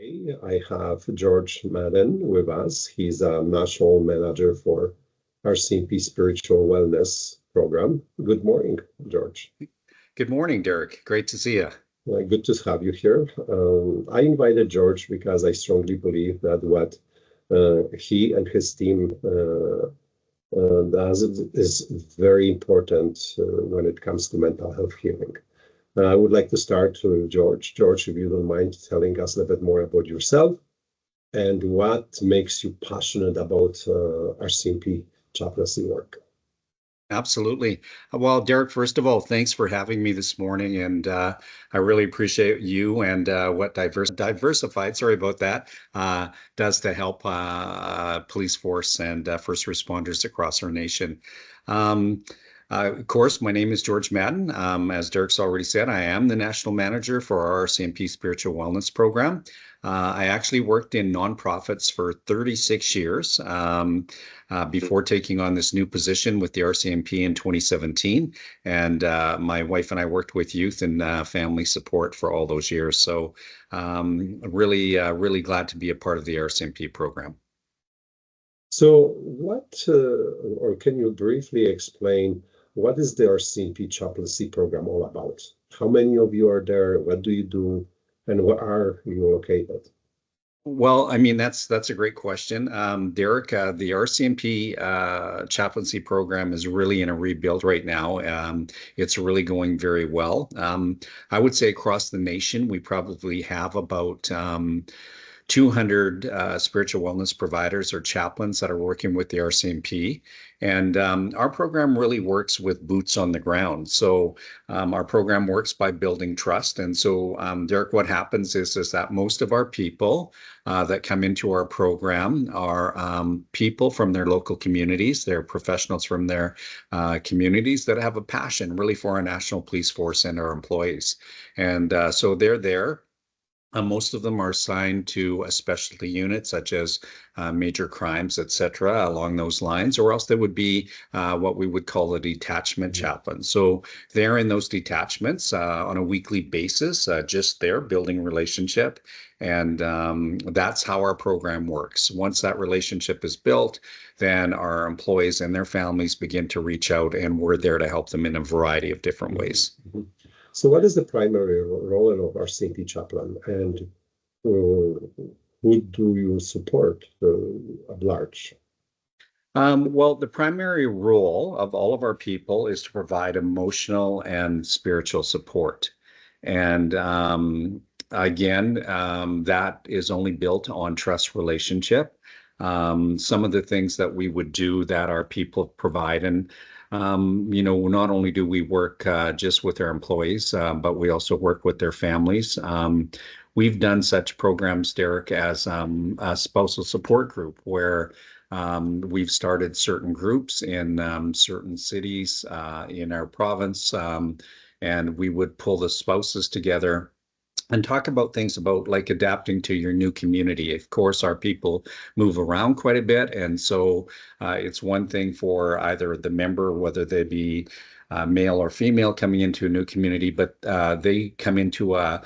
I have George Madden with us. He's a national manager for RCMP Spiritual Wellness Program. Good morning, George. Good morning, Derek. Great to see you. Good to have you here. I invited George because I strongly believe that what he and his team does is very important when it comes to mental health healing. I would like to start with George. George, if you don't mind telling us a little bit more about yourself and what makes you passionate about RCMP chaplaincy work. Absolutely. Well, Derek, first of all, thanks for having me this morning. And I really appreciate you and what Diversified, sorry about that, does to help police force and first responders across our nation. Of course, my name is George Madden. As Derek's already said, I am the national manager for our RCMP Spiritual Wellness Program. I actually worked in nonprofits for 36 years before taking on this new position with the RCMP in 2017. And my wife and I worked with youth and family support for all those years. So really glad to be a part of the RCMP program. So or can you briefly explain what is the RCMP chaplaincy program all about? How many of you are there? What do you do? And where are you located? Well, I mean, that's a great question. Derek, the RCMP chaplaincy program is really in a rebuild right now. It's really going very well. I would say across the nation, we probably have about 200 spiritual wellness providers or chaplains that are working with the RCMP. And our program really works with boots on the ground. So our program works by building trust. And so, Derek, what happens is that most of our people that come into our program are people from their local communities. They're professionals from their communities that have a passion really for our national police force and our employees. And so they're there. Most of them are assigned to a specialty unit, such as major crimes, et cetera, along those lines, or else they would be what we would call a detachment chaplain. So they're in those detachments on a weekly basis, just there building relationship. And that's how our program works. Once that relationship is built, then our employees and their families begin to reach out, and we're there to help them in a variety of different ways. Mm-hmm. So what is the primary role of RCMP chaplain, and who do you support at large? Well, the primary role of all of our people is to provide emotional and spiritual support. And again, that is only built on trust relationship. Some of the things that we would do that our people provide, and not only do we work just with our employees, but we also work with their families. We've done such programs, Derek, as a spousal support group where we've started certain groups in certain cities in our province, and we would pull the spouses together and talk about things about like adapting to your new community. Of course, our people move around quite a bit. And so it's one thing for either the member, whether they be male or female coming into a new community, but they come into a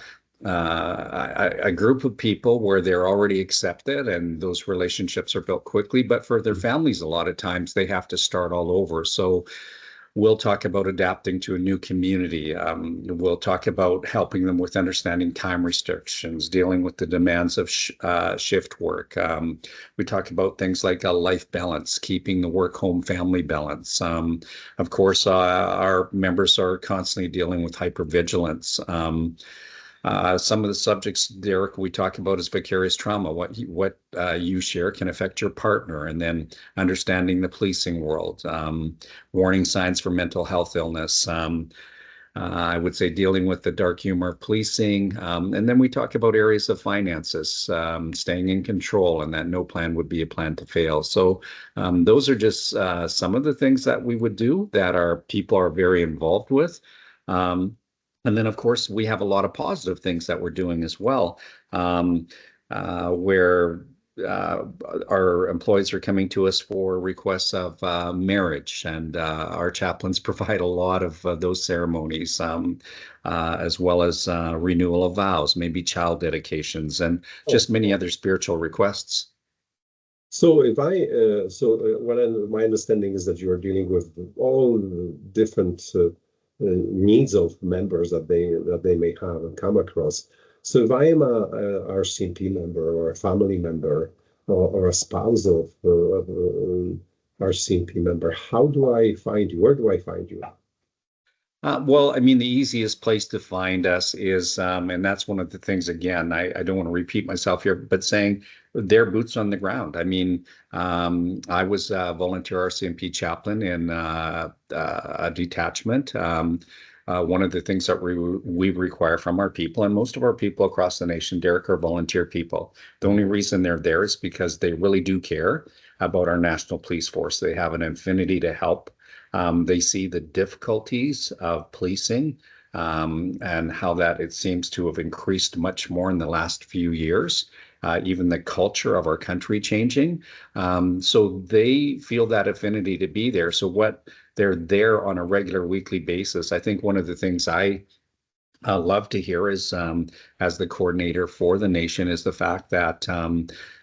group of people where they're already accepted and those relationships are built quickly. But for their families, a lot of times they have to start all over. So we'll talk about adapting to a new community. We'll talk about helping them with understanding time restrictions, dealing with the demands of shift work. We talk about things like a life balance, keeping the work-home family balance. Of course, our members are constantly dealing with hypervigilance. Some of the subjects, Derek, we talk about is vicarious trauma. What you share can affect your partner, and then understanding the policing world, warning signs for mental health illness. I would say dealing with the dark humor of policing, and then we talk about areas of finances, staying in control, and that no plan would be a plan to fail. So those are just some of the things that we would do that our people are very involved with. And then, of course, we have a lot of positive things that we're doing as well, where our employees are coming to us for requests of marriage, and our chaplains provide a lot of those ceremonies, as well as renewal of vows, maybe child dedications, and Oh, just many other spiritual requests. so if I, my understanding is that you're dealing with all different needs of members that they may have and come across. So if I am a RCMP member or a family member or a spouse of RCMP member, how do I find you? Where do I find you? Well, I mean, the easiest place to find us is, and that's one of the things, again, I don't want to repeat myself here, but saying they're boots on the ground. I mean, I was a volunteer RCMP chaplain in a detachment. One of the things that we require from our people, and most of our people across the nation, Derek, are volunteer people. The only reason they're there is because they really do care about our national police force. They have an affinity to help. They see the difficulties of policing, and how that it seems to have increased much more in the last few years. Even the culture of our country changing. So they feel that affinity to be there. So what they're there on a regular weekly basis. I think one of the things I love to hear is, as the coordinator for the nation, is the fact that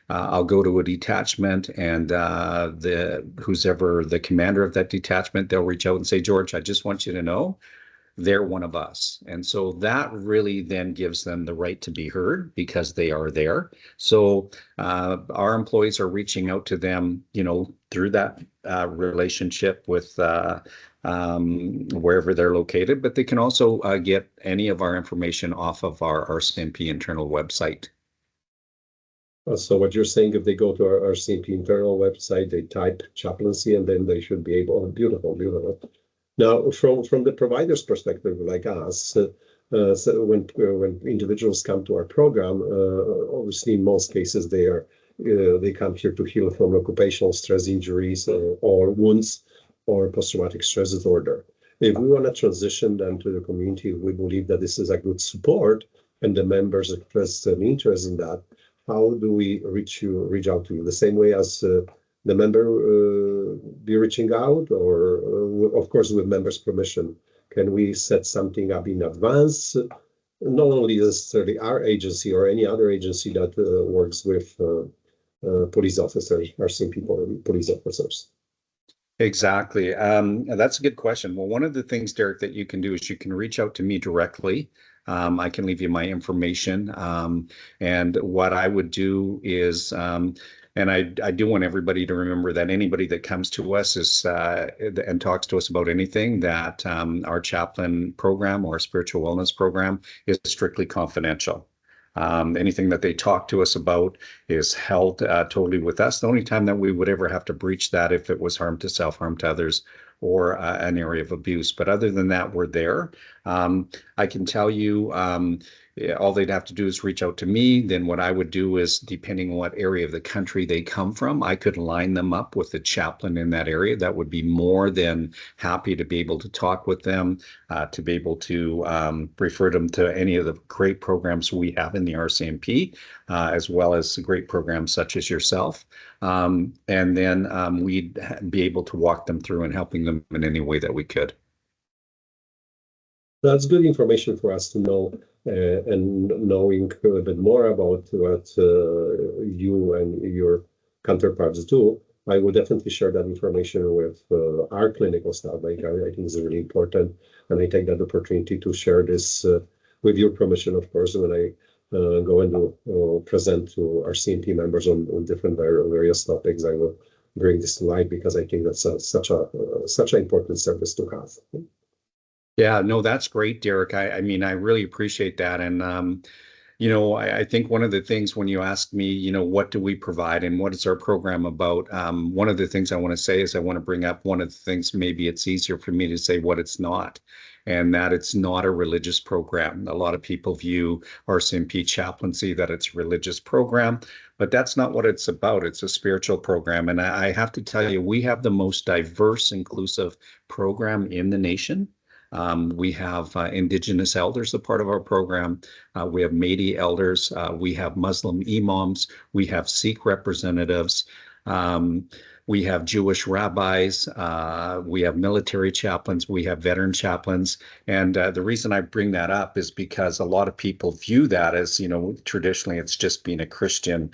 I'll go to a detachment, and the who's ever the commander of that detachment, they'll reach out and say, George, I just want you to know they're one of us. And so that really then gives them the right to be heard because they are there. So our employees are reaching out to them, through that relationship with wherever they're located, but they can also get any of our information off of our RCMP internal website. So what you're saying, if they go to our RCMP internal website, they type chaplaincy, and then they should be able. Oh, beautiful, beautiful. Now, from the provider's perspective, like us, so when individuals come to our program, obviously in most cases they come here to heal from occupational stress injuries or wounds or post-traumatic stress disorder. If we want to transition them to the community, we believe that this is a good support, and the members express an interest in that. How do we reach out to you? The same way as the member be reaching out, or of course with members' permission? Can we set something up in advance? Not only necessarily our agency or any other agency that works with police officers, RCMP police officers. Exactly. That's a good question. Well, one of the things, Derek, that you can do is you can reach out to me directly. I can leave you my information. And what I would do is, and I do want everybody to remember that anybody that comes to us is and talks to us about anything, that our chaplain program or spiritual wellness program is strictly confidential. Anything that they talk to us about is held totally with us. The only time that we would ever have to breach that if it was harm to self, harm to others, or an area of abuse. But other than that, we're there. I can tell you, all they'd have to do is reach out to me. Then what I would do is, depending on what area of the country they come from, I could line them up with the chaplain in that area that would be more than happy to be able to talk with them, to be able to refer them to any of the great programs we have in the RCMP, as well as great programs such as yourself. And then we'd be able to walk them through and helping them in any way that we could. That's good information for us to know, and knowing a bit more about what you and your counterparts do. I would definitely share that information with our clinical staff. I think it's really important, and I take that opportunity to share this with your permission, of course, when I go and present to our CMP members on different various topics. I will bring this to light because I think that's such an important service to have. Yeah, no, that's great, Derek. I mean, I really appreciate that. And, I think one of the things when you ask me, what do we provide and what is our program about? One of the things I want to say is I want to bring up one of the things, maybe it's easier for me to say what it's not, and that it's not a religious program. A lot of people view RCMP chaplaincy that it's a religious program, but that's not what it's about. It's a spiritual program. And I have to tell you, we have the most diverse, inclusive program in the nation. We have Indigenous elders, a part of our program. We have Métis elders. We have Muslim imams. We have Sikh representatives. We have Jewish rabbis. We have military chaplains. We have veteran chaplains. And the reason I bring that up is because a lot of people view that as, traditionally it's just been a Christian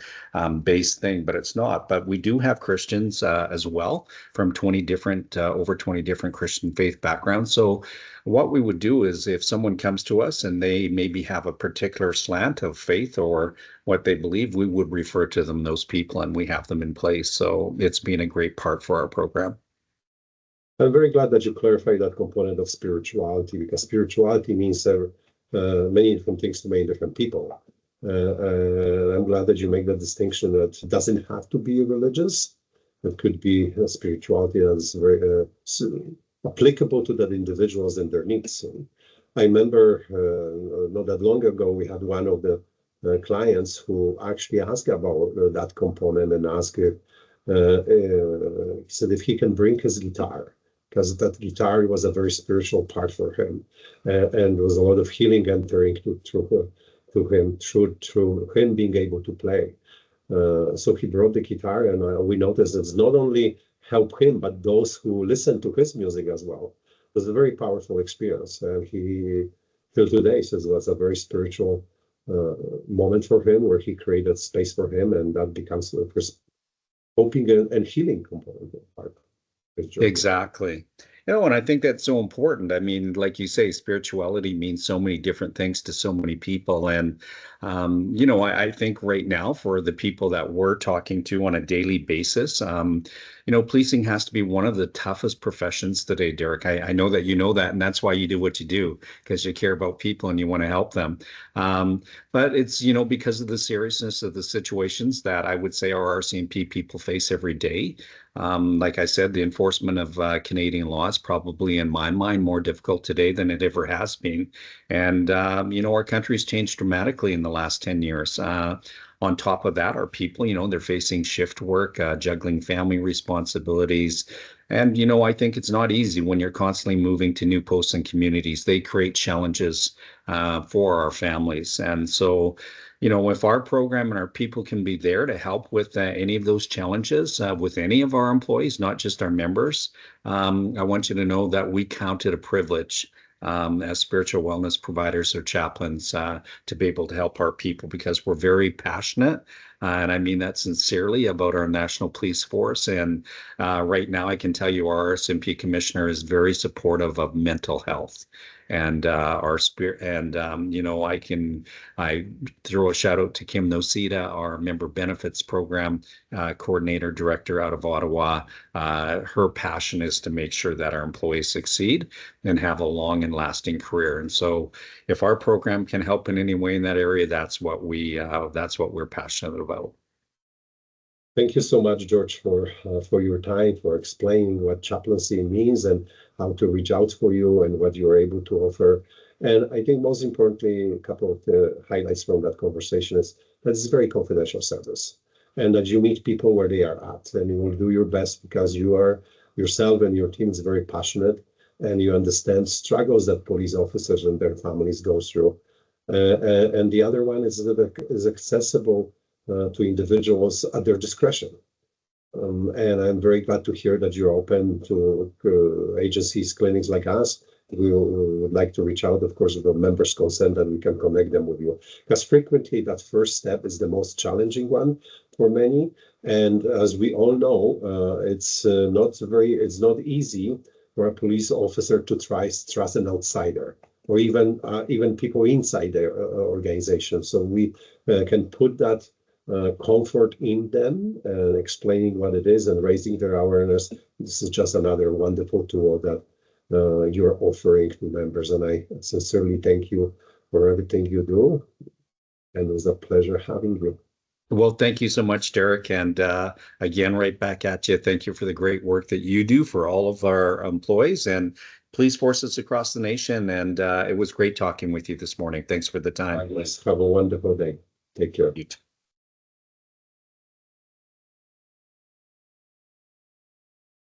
based thing, but it's not. But we do have Christians as well from over 20 different Christian faith backgrounds. So what we would do is if someone comes to us and they maybe have a particular slant of faith or what they believe, we would refer to them, those people, and we have them in place. So it's been a great part for our program. I'm very glad that you clarified that component of spirituality, because spirituality means many different things to many different people. I'm glad that you make that distinction that it doesn't have to be religious. It could be a spirituality that's very applicable to that individuals and their needs. I remember not that long ago, we had one of the clients who actually asked about that component and asked if he said if he can bring his guitar, because that guitar was a very spiritual part for him, and there was a lot of healing entering through him being able to play. So he brought the guitar, and we noticed it's not only help him, but those who listen to his music as well. It was a very powerful experience, and he till today says it was a very spiritual moment for him, where he created space for him, and that becomes the first hoping and healing component of part of his journey. Exactly. And I think that's so important. I mean, like you say, spirituality means so many different things to so many people. And, I think right now for the people that we're talking to on a daily basis, policing has to be one of the toughest professions today, Derek. I know that you know that, and that's why you do what you do, because you care about people and you want to help them. But it's, because of the seriousness of the situations that I would say our RCMP people face every day. Like I said, the enforcement of Canadian law is probably, in my mind, more difficult today than it ever has been. And, our country's changed dramatically in the last 10 years. On top of that, our people, they're facing shift work, juggling family responsibilities. And, I think it's not easy when you're constantly moving to new posts and communities. They create challenges for our families. And so, if our program and our people can be there to help with any of those challenges with any of our employees, not just our members, I want you to know that we count it a privilege as spiritual wellness providers or chaplains to be able to help our people, because we're very passionate. And I mean that sincerely about our National Police Force. And right now, I can tell you our RCMP commissioner is very supportive of mental health and our spirit. And, I throw a shout out to Kim Nocita, our member benefits program coordinator director out of Ottawa. Her passion is to make sure that our employees succeed and have a long and lasting career. And so if our program can help in any way in that area, that's what we're passionate about. Thank you so much, George, for your time, for explaining what chaplaincy means and how to reach out for you and what you're able to offer. And I think most importantly, a couple of the highlights from that conversation is that it's a very confidential service, and that you meet people where they are at, and you will do your best because you are yourself and your team is very passionate, and you understand struggles that police officers and their families go through. And the other one is that it is accessible to individuals at their discretion. And I'm very glad to hear that you're open to agencies, clinics like us. We would like to reach out, of course, with the members' consent, and we can connect them with you. Because frequently that first step is the most challenging one for many. And as we all know, it's not easy for a police officer to trust an outsider, or even people inside their organization. So we can put that comfort in them, explaining what it is and raising their awareness. This is just another wonderful tool that you're offering to members. And I sincerely thank you for everything you do. And it was a pleasure having you. Well, thank you so much, Derek. And again, right back at you. Thank you for the great work that you do for all of our employees and police forces across the nation. And it was great talking with you this morning. Thanks for the time. Have a wonderful day. Take care. You too.